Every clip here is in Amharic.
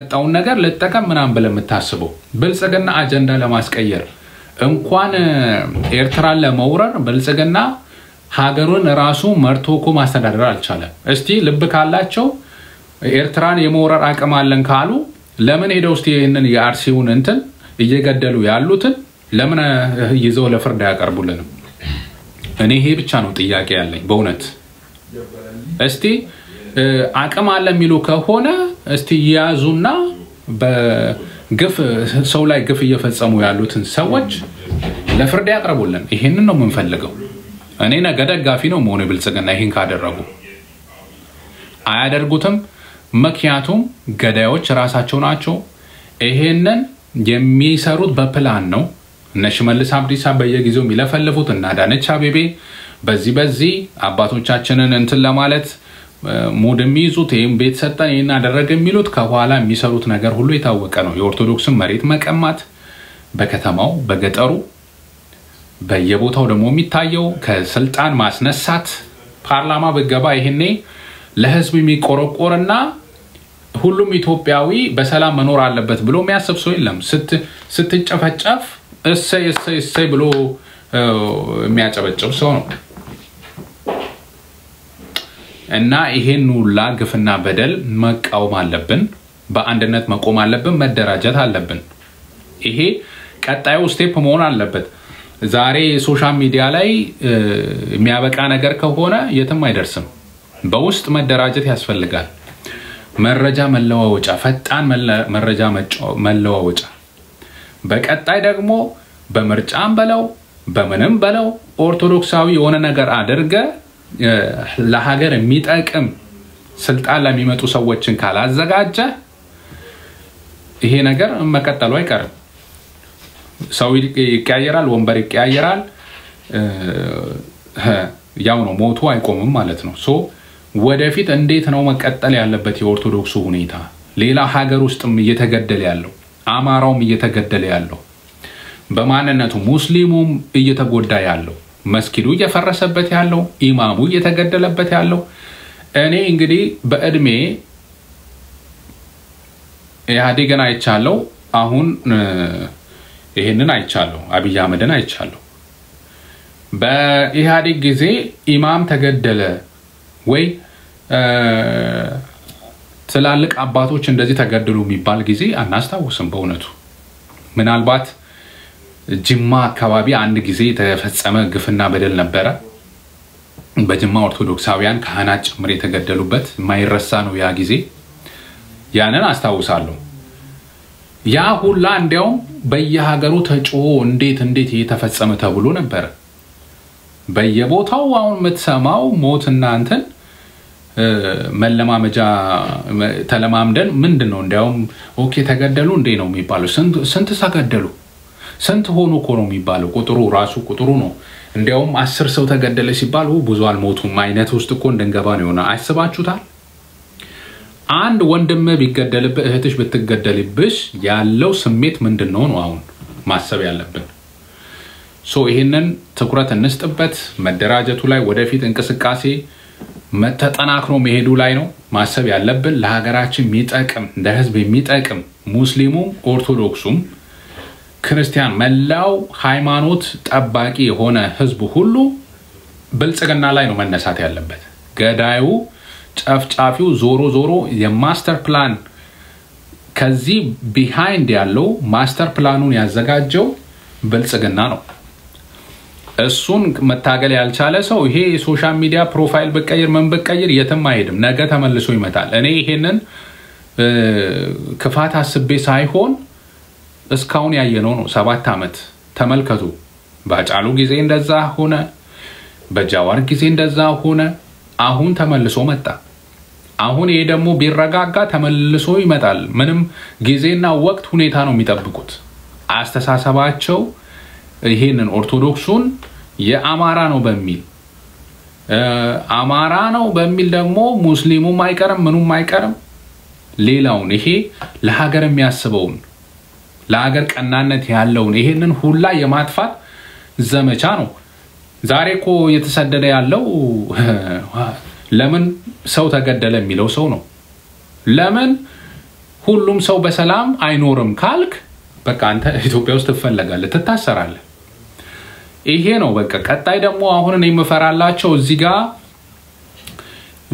ታውን ነገር ለተጠቀም ምናም በለምታስበው ብልጽግና አጀንዳ ለማስቀየር እንኳን ኤርትራን ለመውረር ብልጽግና ሀገሩን ራሱ መርቶኮ ማስተዳደር አልቻለም። እስቲ ልብ ካላቸው ኤርትራን የመውረር አቅም አለን ካሉ ለምን ሄደው እስቲ ይሄንን የአርሲውን እንትን እየገደሉ ያሉትን ለምን ይዘው ለፍርድ ያቀርቡልን? እኔ ይሄ ብቻ ነው ጥያቄ ያለኝ በእውነት። እስቲ አቅም አለ የሚሉ ከሆነ እስቲ ያዙና በግፍ ሰው ላይ ግፍ እየፈጸሙ ያሉትን ሰዎች ለፍርድ ያቀርቡልን። ይሄንን ነው የምንፈልገው። እኔ ነገ ደጋፊ ነው መሆን ብልጽግና ይሄን ካደረጉ። አያደርጉትም ምክንያቱም ገዳዮች ራሳቸው ናቸው። ይሄንን የሚሰሩት በፕላን ነው። እነ ሽመልስ አብዲሳ በየጊዜው የሚለፈልፉት እና አዳነች አቤቤ በዚህ አባቶቻችንን እንትን ለማለት ሙድም ይዙት ይሄን ቤት ሰጠን ይሄን አደረገ የሚሉት ከኋላ የሚሰሩት ነገር ሁሉ የታወቀ ነው። የኦርቶዶክስን መሬት መቀማት በከተማው በገጠሩ በየቦታው ደግሞ የሚታየው ከስልጣን ማስነሳት ፓርላማ በገባ ይሄኔ ለህዝብ የሚቆረቆርና ሁሉም ኢትዮጵያዊ በሰላም መኖር አለበት ብሎ የሚያስብ ሰው የለም። ስትጨፈጨፍ እሰይ ብሎ የሚያጨበጭብ ሰው ነው። እና ይሄን ሁላ ግፍና በደል መቃወም አለብን። በአንድነት መቆም አለብን። መደራጀት አለብን። ይሄ ቀጣዩ ስቴፕ መሆን አለበት። ዛሬ ሶሻል ሚዲያ ላይ የሚያበቃ ነገር ከሆነ የትም አይደርስም። በውስጥ መደራጀት ያስፈልጋል። መረጃ መለዋወጫ ፈጣን መረጃ መለዋወጫ በቀጣይ ደግሞ በምርጫም በለው በምንም በለው ኦርቶዶክሳዊ የሆነ ነገር አድርገ ለሀገር የሚጠቅም ስልጣን ላይ የሚመጡ ሰዎችን ካላዘጋጀ ይሄ ነገር መቀጠሉ አይቀርም። ሰው ይቀያየራል፣ ወንበር ይቀያየራል፣ ያው ነው ሞቱ አይቆምም ማለት ነው። ሶ ወደፊት እንዴት ነው መቀጠል ያለበት የኦርቶዶክሱ ሁኔታ? ሌላ ሀገር ውስጥም እየተገደለ ያለው አማራውም እየተገደለ ያለው በማንነቱ ሙስሊሙም እየተጎዳ ያለው መስጊዱ እየፈረሰበት ያለው ኢማሙ እየተገደለበት ያለው እኔ እንግዲህ በእድሜ ኢህአዴግን አይቻለሁ። አሁን ይሄንን አይቻለሁ። አብይ አህመድን አይቻለሁ። በኢህአዴግ ጊዜ ኢማም ተገደለ ወይ ትላልቅ አባቶች እንደዚህ ተገደሉ የሚባል ጊዜ አናስታውስም በእውነቱ። ምናልባት ጅማ አካባቢ አንድ ጊዜ የተፈጸመ ግፍና በደል ነበረ። በጅማ ኦርቶዶክሳውያን ካህናት ጭምር የተገደሉበት ማይረሳ ነው ያ ጊዜ። ያንን አስታውሳለሁ። ያ ሁላ እንዲያው በየሀገሩ ተጮሆ እንዴት የተፈጸመ ተብሎ ነበር። በየቦታው አሁን የምትሰማው ሞትና እንትን መለማመጃ ተለማምደን ምንድነው እንዲያው ኦኬ ተገደሉ እንዴ ነው የሚባለው። ስንት ተገደሉ ስንት ሆኖ እኮ ነው የሚባለው። ቁጥሩ ነው። እንዲያውም 10 ሰው ተገደለ ሲባል ብዙ አልሞቱም አይነት ውስጥ እኮ እንደንገባ ነው የሆነ። አስባችሁታል? አንድ ወንድም ቢገደልብህ እህትሽ ብትገደልብሽ ያለው ስሜት ምንድነው ነው አሁን ማሰብ ያለብን። ሶ ይሄንን ትኩረት እንስጥበት። መደራጀቱ ላይ ወደፊት እንቅስቃሴ መተጠናክሮ መሄዱ ላይ ነው ማሰብ ያለብን። ለሀገራችን የሚጠቅም ለህዝብ የሚጠቅም ሙስሊሙም ኦርቶዶክሱም ክርስቲያን መላው ሃይማኖት ጠባቂ የሆነ ህዝብ ሁሉ ብልጽግና ላይ ነው መነሳት ያለበት። ገዳዩ ጨፍጫፊው ዞሮ የማስተር ፕላን ከዚህ ቢሃይንድ ያለው ማስተር ፕላኑን ያዘጋጀው ብልጽግና ነው። እሱን መታገል ያልቻለ ሰው ይሄ ሶሻል ሚዲያ ፕሮፋይል በቀይር ምን በቀይር የትም አይሄድም። ነገ ተመልሶ ይመጣል። እኔ ይሄንን ክፋት አስቤ ሳይሆን እስካሁን ያየነው ነው። 7 አመት ተመልከቱ። ባጫሉ ጊዜ እንደዛ ሆነ፣ በጃዋር ጊዜ እንደዛ ሆነ። አሁን ተመልሶ መጣ። አሁን ይሄ ደግሞ ቢረጋጋ ተመልሶ ይመጣል። ምንም ጊዜና ወቅት ሁኔታ ነው የሚጠብቁት። አስተሳሰባቸው ይሄንን ኦርቶዶክሱን የአማራ ነው በሚል ደግሞ ሙስሊሙም አይቀርም ምኑም አይቀርም ሌላውን ይሄ ለሀገር የሚያስበውን ለሀገር ቀናነት ያለውን ይሄንን ሁላ የማጥፋት ዘመቻ ነው። ዛሬ እኮ የተሰደደ ያለው ለምን ሰው ተገደለ የሚለው ሰው ነው። ለምን ሁሉም ሰው በሰላም አይኖርም ካልክ በቃ አንተ ኢትዮጵያ ውስጥ ትፈለጋለህ ትታሰራለህ ይሄ ነው በቃ ቀጣይ ደግሞ አሁን እኔ መፈራላቸው እዚህ ጋር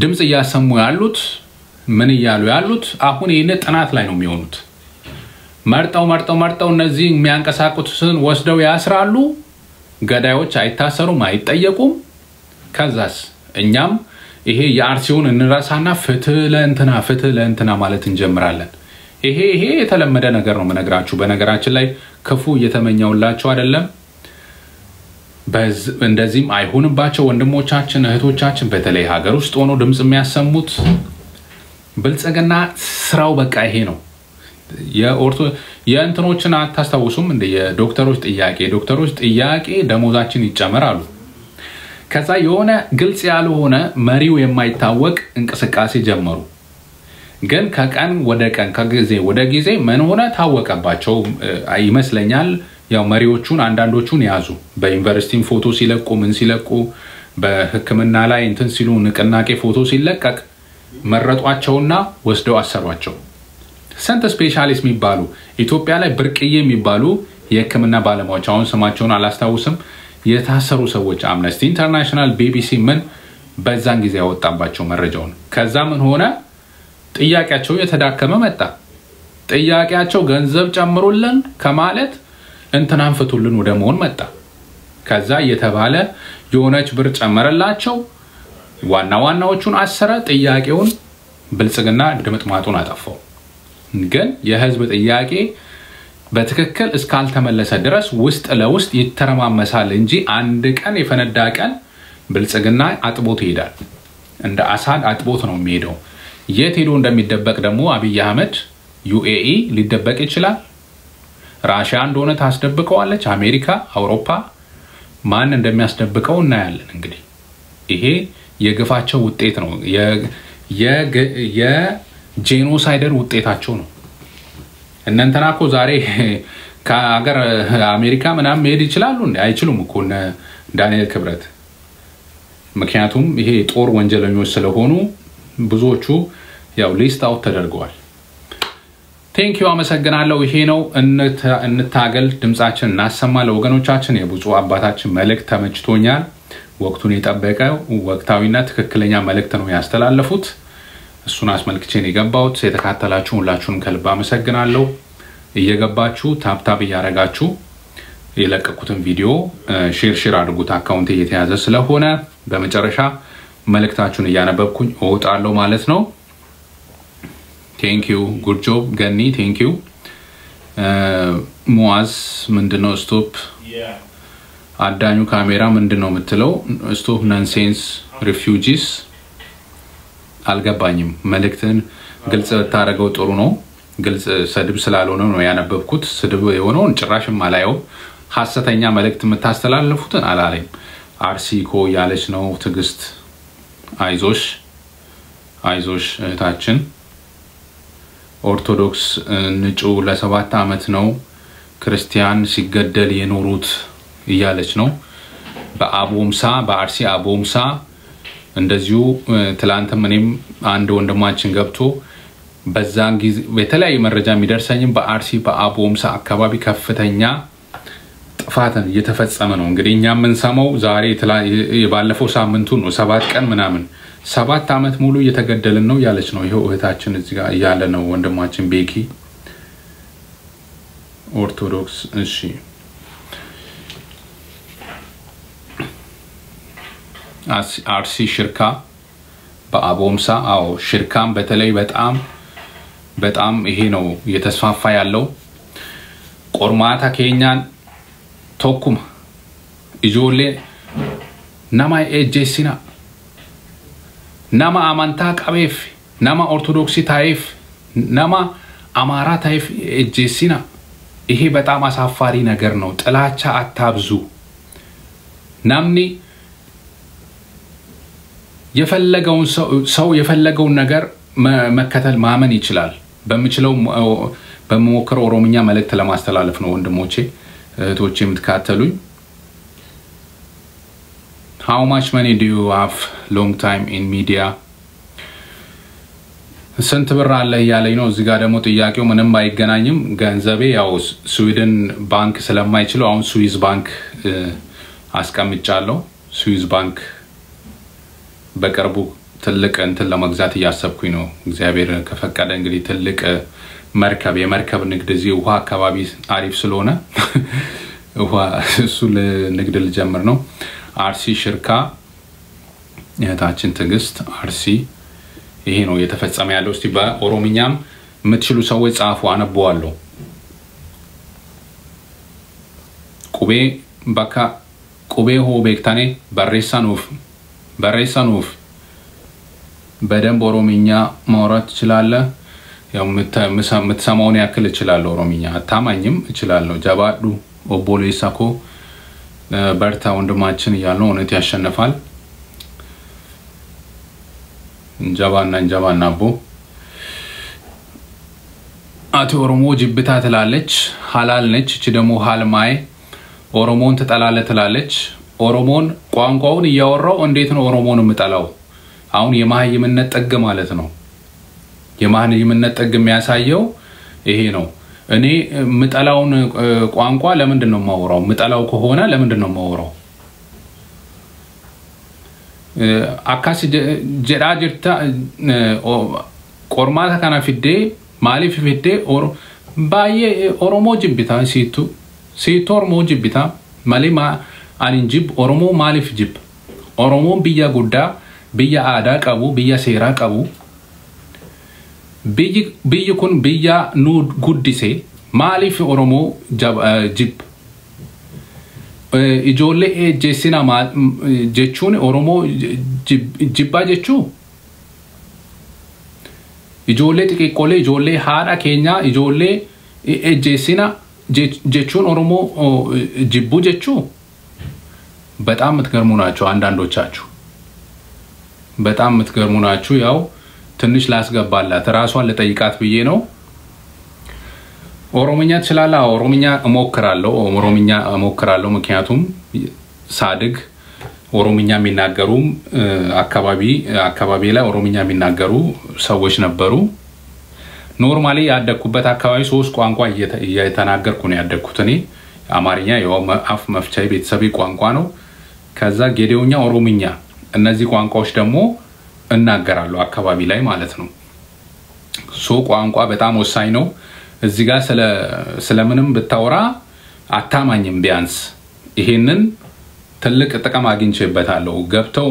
ድምጽ ያሰሙ ያሉት ምን ይያሉ ያሉት አሁን ይሄን ጥናት ላይ ነው የሚሆኑት መርጠው እነዚህ የሚያንቀሳቅሱትን ወስደው ያስራሉ ገዳዮች አይታሰሩም አይጠየቁም ከዛስ እኛም ይሄ የአርሲውን እንራሳና ፍትህ ለእንትና ማለት እንጀምራለን ይሄ የተለመደ ነገር ነው መነግራችሁ በነገራችን ላይ ክፉ እየተመኘውላችሁ አይደለም እንደዚህም አይሆንባቸው ወንድሞቻችን እህቶቻችን በተለይ ሀገር ውስጥ ሆኖ ድምጽ የሚያሰሙት ብልጽግና ስራው በቃ ይሄ ነው የእንትኖችን አታስተውሱም እንደ የዶክተሮች ጥያቄ ደሞዛችን ይጨመራሉ ከዛ የሆነ ግልጽ ያልሆነ መሪው የማይታወቅ እንቅስቃሴ ጀመሩ ግን ከቀን ወደ ቀን ከጊዜ ወደ ጊዜ ምን ሆነ ታወቀባቸው ይመስለኛል ያው መሪዎቹን አንዳንዶቹን ያዙ በዩኒቨርሲቲም ፎቶ ሲለቁ ምን ሲለቁ በህክምና ላይ እንትን ሲሉ ንቅናቄ ፎቶ ሲለቀቅ መረጧቸውና ወስደው አሰሯቸው ሰንተ ስፔሻሊስት የሚባሉ ኢትዮጵያ ላይ ብርቅዬ የሚባሉ የህክምና ባለሙያዎች አሁን ስማቸውን አላስታውስም የታሰሩ ሰዎች አምነስቲ ኢንተርናሽናል ቢቢሲ ምን በዛን ጊዜ ያወጣባቸው መረጃውን ከዛ ምን ሆነ ጥያቄያቸው የተዳከመ መጣ ጥያቄያቸው ገንዘብ ጨምሩልን ከማለት እንትናን ፍቱልን ወደ መሆን መጣ ከዛ የተባለ የሆነች ብር ጨመረላቸው ዋናዎቹን አሰረ ጥያቄውን ብልጽግና ድምጥማጡን አጠፋው ግን የህዝብ ጥያቄ በትክክል እስካልተመለሰ ድረስ ውስጥ ለውስጥ ይተረማመሳል እንጂ አንድ ቀን የፈነዳ ቀን ብልጽግና አጥቦት ይሄዳል እንደ አሳድ አጥቦት ነው የሚሄደው የት ሄዶ እንደሚደበቅ ደግሞ አብይ አህመድ ዩኤኢ ሊደበቅ ይችላል ራሺያ እንደሆነ ታስደብቀዋለች አሜሪካ አውሮፓ ማን እንደሚያስደብቀው እናያለን እንግዲህ ይሄ የግፋቸው ውጤት ነው የጄኖሳይደር ውጤታቸው ነው እነንተናኮ ዛሬ ከአገር አሜሪካ ምናምን መሄድ ይችላሉ እንዴ አይችሉም እኮ ዳንኤል ክብረት ምክንያቱም ይሄ ጦር ወንጀለኞች ስለሆኑ ብዙዎቹ ያው ሊስት አውት ተደርገዋል ቴንክ ዩ አመሰግናለሁ ይሄ ነው እንታገል ድምጻችን እናሰማ ለወገኖቻችን የብፁዕ አባታችን መልእክት ተመችቶኛል ወቅቱን የጠበቀ ወቅታዊና ትክክለኛ መልእክት ነው ያስተላለፉት እሱን አስመልክቼን የገባሁት የተካተላችሁ ሁላችሁንም ከልብ አመሰግናለሁ እየገባችሁ ታፕታፕ ያረጋችሁ የለቀቁትን ቪዲዮ ሼር አድርጉት አካውንት እየተያዘ ስለሆነ በመጨረሻ መልእክታችሁን ያነበብኩኝ እወጣለሁ ማለት ነው Thank you. Good job, Ganni. Thank you. Muaz, ምንድነው stop? Yeah. አዳኙ ካሜራ ምንድነው የምትለው? Stop nonsense refugees. አልገባኝም። መልእክትን ግልጽ ታረጋው ጥሩ ነው። ግልጽ ሰድብ ስላልሆነ ነው ያነበብኩት። ስድብ የሆነውን ጭራሽም አላየው። ሐሰተኛ መልእክት የምታስተላልፉትን አላለኝም። አርሲኮ ያለች ነው ትግስት አይዞሽ እህታችን ኦርቶዶክስ ንጩ ለ7 አመት ነው ክርስቲያን ሲገደል የኖሩት ይያለች ነው በአቦምሳ በአርሲ አቦምሳ እንደዚሁ ትላንት ምንም አንድ ወንድማችን ገብቶ በዛን ጊዜ በተለያየ መረጃ የሚደርሰኝም በአርሲ በአቦምሳ አካባቢ ከፍተኛ ጥፋትን እየተፈጸመ ነው እንግዲህ እኛ ምን ሰማው ዛሬ ባለፈው ሳምንቱ ነው 7 ቀን ምናምን 7 አመት ሙሉ እየተገደልን ነው ያለች ነው ይሄው እህታችን እዚህ ጋር ያለ ነው ወንድማችን ቤኪ ኦርቶዶክስ እሺ አርሲ ሽርካ በአቦምሳ አው ሽርካም በተለይ በጣም ይሄ ነው የተስፋፋ ያለው ቆርማታ ኬኛን ቶኩም ኢጆሌ ናማይ ኤጄሲና nama amanta qabef nama orthodoxy taif nama amara taif ejessina ይሄ በጣም አሳፋሪ ነገር ነው ጥላቻ አታብዙ ናምኒ የፈለገውን ነገር መከተል ማመን ይችላል በመችለው በመሞከር ኦሮምኛ መልእክት ለማስተላለፍ ነው ወንድሞቼ እህቶቼ የምትካተሉኝ How much money do you have long time in media? ስንት ብር አለ እያለኝ ነው እዚህ ጋር ደግሞ ጥያቄው ምንም አይገናኝም ገንዘቤ ያው ስዊድን ባንክ ስለማይችለው አሁን ስዊዝ ባንክ አስቀምጫለሁ ስዊዝ ባንክ በቅርቡ ትልቅ እንትን ለመግዛት ያሰብኩኝ ነው እግዚአብሔር ከፈቀደ እንግዲህ ትልቅ መርከብ የመርከብ ንግድ እዚህ ውሃ አካባቢ አሪፍ ስለሆነ ውሃ እሱ ለንግድ ልጀምር ነው አርሲ ሽርካ የታችን ትግስት አርሲ ይሄ ነው የተፈጸመ ያለው እስቲ በኦሮሚኛም የምትችሉ ሰዎች ጻፉ አነብዋለሁ ቁቤ በካ ቁቤ ሆ ቤክታኔ በሬሳኑፍ በደንብ ኦሮሚኛ ማውራት ይችላል ያው ምትሰማውን ያክል ይችላል ኦሮሚኛ አታማኝም ይችላል ጃባዱ ኦቦሌሳኮ በርታ ወንድማችን ይያለው እውነት ያሸንፋል እንጀባና አቦ አቶ ኦሮሞ ጅብታ ትላለች ሐላል ነች እቺ ደሞ ሐልማይ ኦሮሞን ተጣላለ ትላለች ኦሮሞን ቋንቋውን ያወራው እንዴት ነው ኦሮሞን ምጣላው አሁን የማህይምነት ጠግ ማለት ነው የማህይምነት ጠግ የሚያሳየው ይሄ ነው እኔ ምጣላውን ቋንቋ ለምንድን ነው ማወራው ምጣላው ከሆነ ለምንድን ነው ማወራው አካስ ጀራጅርታ ቆርማታ ካና ፊዴ ማሊፍ ፊዴ ባየ ኦሮሞ ጅብታ ሲቱ ኦሮሞ ጅብታ ማሊማ አንንጅብ ኦሮሞ ማሊፍ ጅብ ኦሮሞ ቢያ ጉዳ ቢያ አዳ ቀቡ ቢያ ሴራ ቀቡ ቢይኩን ቢያ ኑ ጉዲሴ ማሊፍ ኦሮሞ ጅብ ijoollee ejjeessina jechuun oromoo jibbaa jechuu ijoollee xixiqqoolee ijoollee haadha keenya ijoollee ejjeessina jechuun oromoo jibbuu jechuu በጣም ምትገርሙ ናችሁ አንዳንዶቻችሁ በጣም ምትገርሙ ናችሁ ያው ትንሽ ላስገባላት ራሷን ለጠይቃት ብዬ ነው ኦሮሞኛ ትችላላ ኦሮሞኛ እሞክራለሁ ምክንያቱም ሳድግ ኦሮሞኛ የሚናገሩ አካባቢ ላይ ኦሮሞኛ የሚናገሩ ሰዎች ነበሩ ኖርማሊ ያደኩበት አካባቢ ሶስት ቋንቋ እየተናገርኩ ነው ያደኩት እኔ አማርኛ የአፍ መፍቻዬ ቤተሰቤ ቋንቋ ነው ከዛ ጌዴውኛ ኦሮሞኛ እነዚህ ቋንቋዎች ደግሞ እናገራለሁ አካባቢ ላይ ማለት ነው ሶ ቋንቋ በጣም ወሳኝ ነው እዚህ ጋር ስለምንም ብታወራ አታማኝም ቢያንስ ይሄንን ትልቅ ጥቅም አግኝቼበታለሁ ገብተው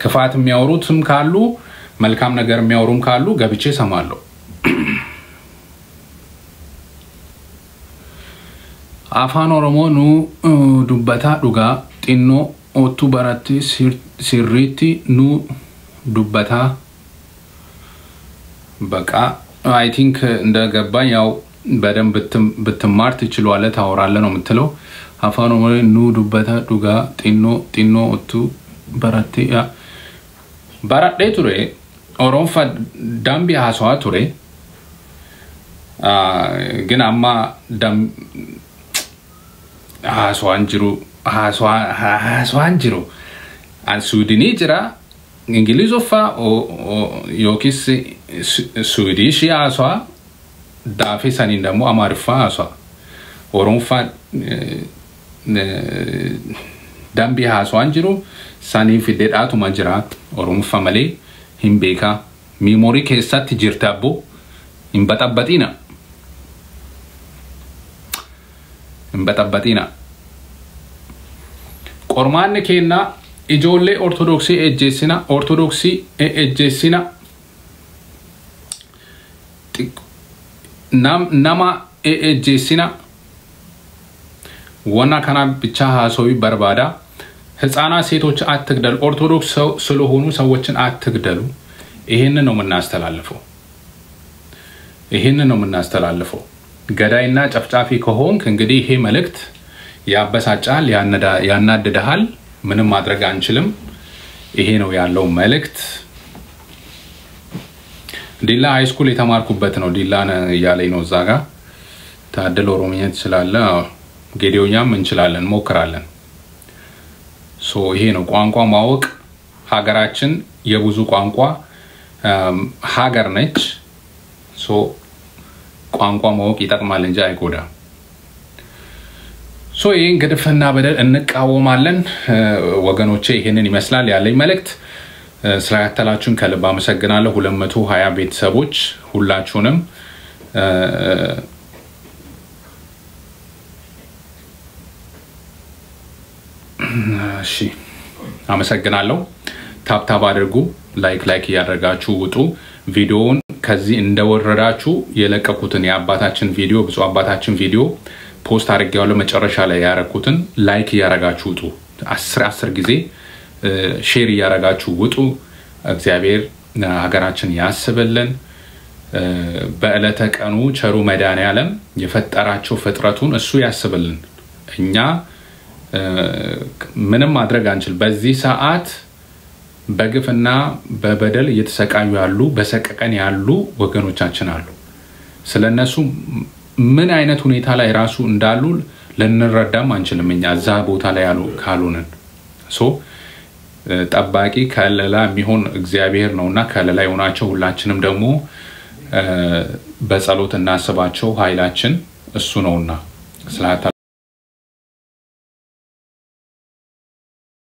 ክፋት የሚያወሩትም ካሉ መልካም ነገር የሚያወሩም ካሉ ገብቼ ሰማለሁ አፋን ኦሮሞ ኑ ዱበታ ዱጋ ጢኖ ኦቱ በራቲ ሲሪቲ ኑ ዱበታ በቃ I think እንደ ገባኝ ያው በደም ብትማር ትችሏለ ታወራለ ነው የምትለው አፋን ኦሮሞ ኑ ዱበታ ዱጋ ጢኖ ኦቱ በራቲ ያ በራዴ ቱሬ ኦሮንፋ ዳምቢ ሃሷ ቱሬ ግን አማ ዳም ሃሷንጅሩ አንሱዲኒ ጅራ ingilizofa o yokis swedish aswa dafi sanin damo amarfa aswa oronfa dambi haswanjiru sanin fidedatu majra oronfa male himbeka memory kesat jirtabo imbatabatina qorman kena ijoollee ortodoksii ejjeessina nama ejjeessina wana kana bicha hasowi barbada ህፃናት ሴቶች አትግደሉ ኦርቶዶክስ ስለሆኑ ሰዎችን አትግደሉ ይሄንን ነው የምናስተላልፈው ገዳይና ጨፍጫፊ ከሆንክ እንግዲህ ይሄ መልእክት ያበሳጫል ያናደዳል ምንም ማድረግ አንችልም ይሄ ነው ያለው መልእክት ዲላ ሃይስኩል የተማርኩበት ነው ዲላ ያለኝ ነው ዛጋ ታደለ ኦሮሞኛ ትችላለ ጌዴውኛም እንችላለን ሞክራለን ሶ ይሄ ነው ቋንቋ ማወቅ ሀገራችን የብዙ ቋንቋ ሀገር ነች ሶ ቋንቋ ማወቅ ይጠቅማል እንጂ አይጎዳም ሶ ይሄን ግድፍና በደል እንቃወማለን ወገኖቼ ይሄንን ይመስላል ያለኝ መልእክት ስላያተላችሁን ከልብ አመሰግናለሁ 220 ቤተሰቦች ሁላችሁንም እሺ አመሰግናለሁ ታፕታፕ አድርጉ ላይክ ያደርጋችሁ ውጡ ቪዲዮውን ከዚህ እንደወረዳችሁ የለቀቁትን የአባታችን ቪዲዮ ብዙ አባታችን ቪዲዮ ፖስት አድርጌዋለሁ መጨረሻ ላይ ያረኩትን ላይክ ያደርጋችሁ ውጡ 10 ጊዜ ሼር ያደርጋችሁ ውጡ እግዚአብሔር ሀገራችን ያስብልን በእለተ ቀኑ ቸሩ መድኃኒዓለም የፈጠራቸው ፍጥረቱን እሱ ያስብልን እኛ ምንም ማድረግ አንችል በዚህ ሰዓት በግፍና በበደል እየተሰቃዩ ያሉ በሰቀቀን ያሉ ወገኖቻችን አሉ ስለነሱ ምን አይነት ሁኔታ ላይ ራሱ እንዳሉ ለነረዳም አንችልም እኛ እዛ ቦታ ላይ ያሉ ካሉንን ሶ ጠባቂ ከለላ የሚሆን እግዚአብሔር ነውና ከለላ ይሆናቸው ሁላችንም ደግሞ በጸሎት እናስባቸው ኃይላችን እሱ ነውና ስላታ